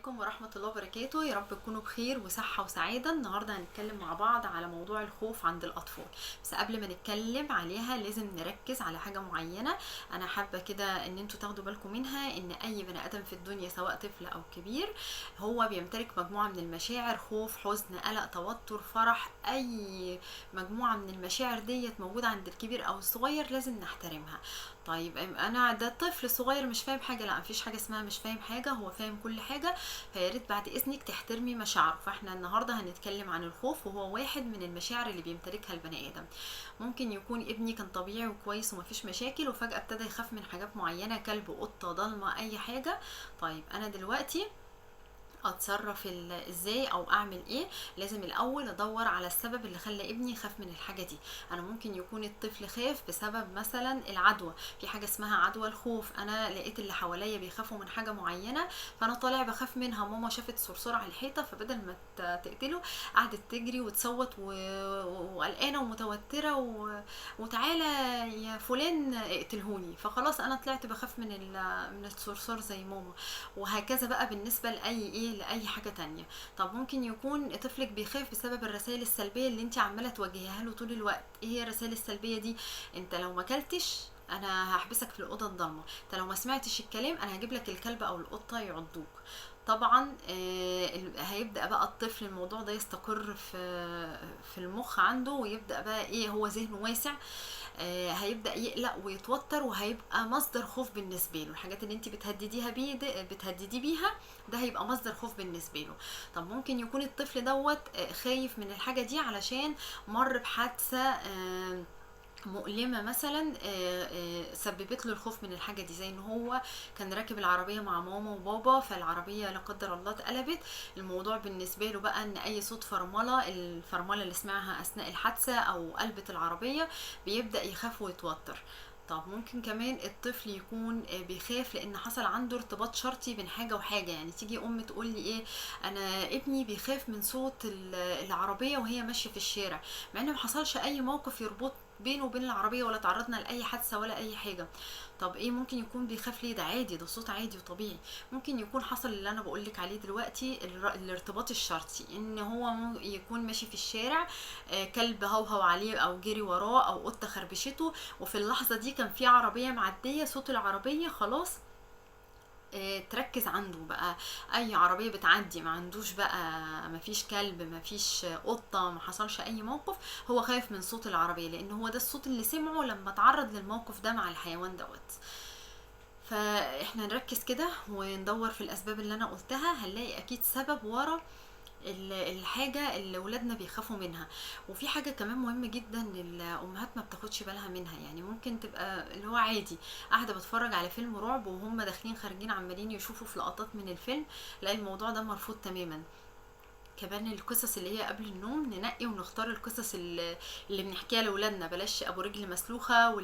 عليكم ورحمة الله وبركاته. يا رب تكونوا بخير وصحة وسعادة. النهاردة هنتكلم مع بعض على موضوع الخوف عند الأطفال، بس قبل ما نتكلم عليها لازم نركز على حاجة معينة. أنا حابة كده إن انتوا تاخدوا بالكم منها، إن أي بني آدم في الدنيا سواء طفل أو كبير هو بيمتلك مجموعة من المشاعر: خوف، حزن، قلق، توتر، فرح. أي مجموعة من المشاعر ديت موجودة عند الكبير أو الصغير لازم نحترمها. طيب انا ده طفل صغير مش فاهم حاجه، لا مفيش حاجه اسمها مش فاهم حاجه، هو فاهم كل حاجه. فياريت بعد اذنك تحترمي مشاعره. فاحنا النهارده هنتكلم عن الخوف، وهو واحد من المشاعر اللي بيمتلكها البني ادم. ممكن يكون ابني كان طبيعي وكويس ومفيش مشاكل، وفجاه ابتدى يخاف من حاجات معينه: كلب، قطه، ضلمه، اي حاجه. طيب انا دلوقتي اتصرف ازاي او اعمل ايه؟ لازم الاول ادور على السبب اللي خلى ابني يخاف من الحاجه دي. انا ممكن يكون الطفل خاف بسبب مثلا العدوى، في حاجه اسمها عدوى الخوف. انا لقيت اللي حواليا بيخافوا من حاجه معينه، فانا طالع بخاف منها. ماما شافت صرصور على الحيطه، فبدل ما تقتله قعدت تجري وتصوت وقلقانه ومتوتره وتعالى يا فلان اقتلهوني. فخلاص انا طلعت بخاف من الصرصور زي ماما. وهكذا بقى بالنسبه لاي حاجه تانية. طب ممكن يكون طفلك بيخاف بسبب الرسائل السلبيه اللي انت عماله توجهيها له طول الوقت. ايه هي الرسائل السلبيه دي؟ انت لو ما اكلتش انا هحبسك في الاوضه الضلمه، انت لو ما سمعتش الكلام انا هجيب لك الكلب او القطه يعضوك. طبعا هيبدا بقى الطفل الموضوع ده يستقر في المخ عنده، ويبدا بقى ايه، هو ذهنه واسع. هيبدا يقلق ويتوتر، وهيبقى مصدر خوف بالنسبه له. الحاجات اللي انت بتهددي بيها ده هيبقى مصدر خوف بالنسبه له. طب ممكن يكون الطفل دوت خايف من الحاجه دي علشان مر بحادثه مؤلمة مثلا، سببت له الخوف من الحاجة دي، زي ان هو كان راكب العربية مع ماما وبابا، فالعربية لا قدر الله اتقلبت. الموضوع بالنسبة له بقى ان اي صوت فرملة، الفرملة اللي سمعها اثناء الحادثة او قلبت العربية، بيبدأ يخاف ويتوتر. طب ممكن كمان الطفل يكون بيخاف لان حصل عنده ارتباط شرطي بين حاجه وحاجه. يعني تيجي ام تقول لي ايه، انا ابني بيخاف من صوت العربيه وهي ماشيه في الشارع، مع ان ما حصلش اي موقف يربط بينه وبين العربيه، ولا تعرضنا لاي حادثه ولا اي حاجه. طب ايه ممكن يكون بيخاف ليه؟ ده عادي، ده صوت عادي وطبيعي. ممكن يكون حصل اللي انا بقولك عليه دلوقتي، الارتباط الشرطي، ان هو يكون ماشي في الشارع، كلب هوهو عليه او جري وراه او قطه خربشته، وفي اللحظه دي كان في عربيه معديه، صوت العربيه خلاص تركز عنده بقى. اي عربيه بتعدي، ما عندوش بقى، ما فيش كلب، ما فيش قطه، ما حصلش اي موقف، هو خايف من صوت العربيه لان هو ده الصوت اللي سمعه لما تعرض للموقف ده مع الحيوان دوت. فاحنا نركز كده وندور في الاسباب اللي انا قلتها، هنلاقي اكيد سبب ورا الحاجة اللي ولادنا بيخافوا منها. وفي حاجة كمان مهمة جدا الأمهات ما بتاخدش بالها منها. يعني ممكن تبقى اللي هو عادي قاعدة بتفرج على فيلم رعب، وهم داخلين خارجين عمالين يشوفوا في لقطات من الفيلم، لا الموضوع ده مرفوض تماما. كمان القصص اللي هي قبل النوم ننقي ونختار القصص اللي بنحكيها لاولادنا، بلاش ابو رجل مسلوخه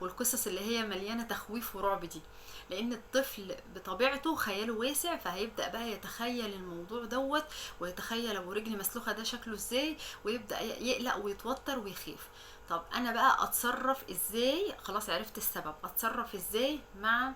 والقصص اللي هي مليانه تخويف ورعب دي، لان الطفل بطبيعته خياله واسع، فهيبدا بقى يتخيل الموضوع دوت، ويتخيل ابو رجل مسلوخه ده شكله ازاي، ويبدا يقلق ويتوتر ويخاف. طب انا بقى اتصرف ازاي؟ خلاص عرفت السبب، اتصرف ازاي مع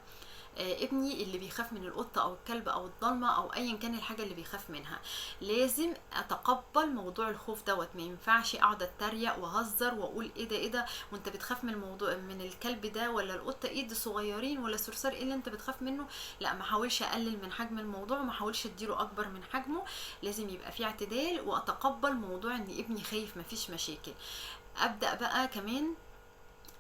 ابني اللي بيخاف من القطة او الكلب او الضلمة او ايا كان الحاجة اللي بيخاف منها؟ لازم اتقبل موضوع الخوف دوت. ما ينفعش اقعد اتريق واهزر واقول ايه ده ايه ده وانت بتخاف من الموضوع، من الكلب ده ولا القطة، ايه ده صغيرين، ولا صرصار ايه اللي انت بتخاف منه. لا، ما احاولش اقلل من حجم الموضوع، وما احاولش اديله اكبر من حجمه. لازم يبقى في اعتدال، واتقبل موضوع ان ابني خايف، مفيش مشاكل. ابدا بقى كمان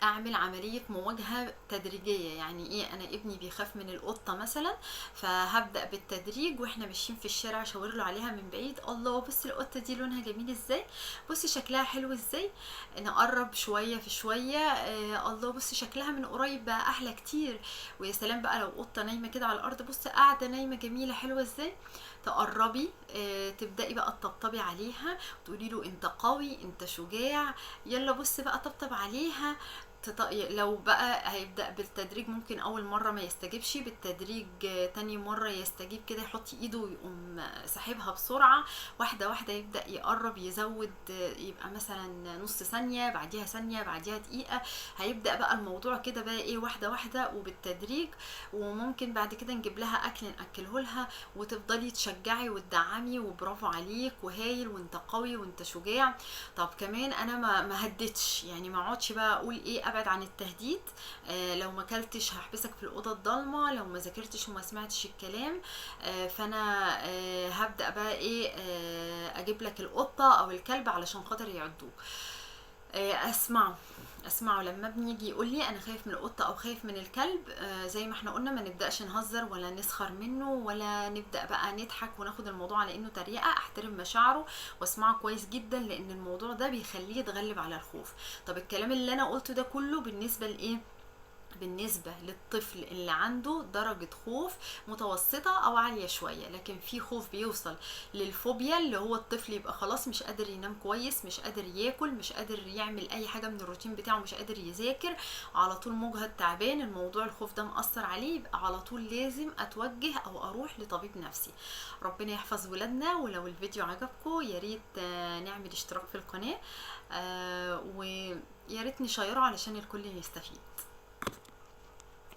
اعمل عملية مواجهة تدريجية. يعني ايه؟ انا ابني بيخاف من القطة مثلا، فهبدأ بالتدريج واحنا ماشيين في الشارع اشاور له عليها من بعيد: الله بص القطة دي لونها جميل ازاي، بص شكلها حلو ازاي. نقرب شوية في شوية، الله بص شكلها من قريب بقى احلى كتير. ويا سلام بقى لو قطة نايمة كده على الارض، بص قاعدة نايمة جميلة حلوة ازاي. تقربي، تبدأي بقى تطبطبي عليها، تقولي له انت قوي، انت شجاع، يلا بص بقى طبطب عليها. لو بقى هيبدأ بالتدريج، ممكن أول مرة ما يستجيبش، بالتدريج تاني مرة يستجيب كده، يحط إيده ويقوم ساحبها بسرعة، واحدة واحدة يبدأ يقرب، يزود، يبقى مثلا نص ثانية، بعديها ثانية، بعديها دقيقة. هيبدأ بقى الموضوع كده بقى ايه، واحدة واحدة وبالتدريج. وممكن بعد كده نجيب لها أكل نأكله لها، وتفضلي تشجعي وتدعمي، وبرافو عليك وهايل وانت قوي وانت شجاع. طب كمان انا ما هددش، يعني ما اقعدش بقى اقول ايه، ابعد عن التهديد. لو ما اكلتش هحبسك في الاوضه الضلمه، لو ما ذاكرتش وما سمعتش الكلام فانا هبدا بقى ايه، اجيب لك القطه او الكلب علشان خاطر يعضوك. اسمعه لما بنيجي يقول لي انا خايف من القطه او خايف من الكلب، زي ما احنا قلنا ما نبداش نهزر ولا نسخر منه، ولا نبدا بقى نضحك وناخد الموضوع على انه تريقه. احترم مشاعره واسمعه كويس جدا، لان الموضوع ده بيخليه يتغلب على الخوف. طب الكلام اللي انا قلته ده كله بالنسبه لايه؟ بالنسبة للطفل اللي عنده درجة خوف متوسطة أو عالية شوية. لكن في خوف بيوصل للفوبيا، اللي هو الطفل يبقى خلاص مش قادر ينام كويس، مش قادر ياكل، مش قادر يعمل أي حاجة من الروتين بتاعه، مش قادر يذاكر، على طول مجهد تعبان، الموضوع الخوف ده مأثر عليه، يبقى على طول لازم أتوجه أو أروح لطبيب نفسي. ربنا يحفظ ولادنا. ولو الفيديو عجبكم ياريت نعمل اشتراك في القناة، وياريت نشيره علشان الكل يستفيد.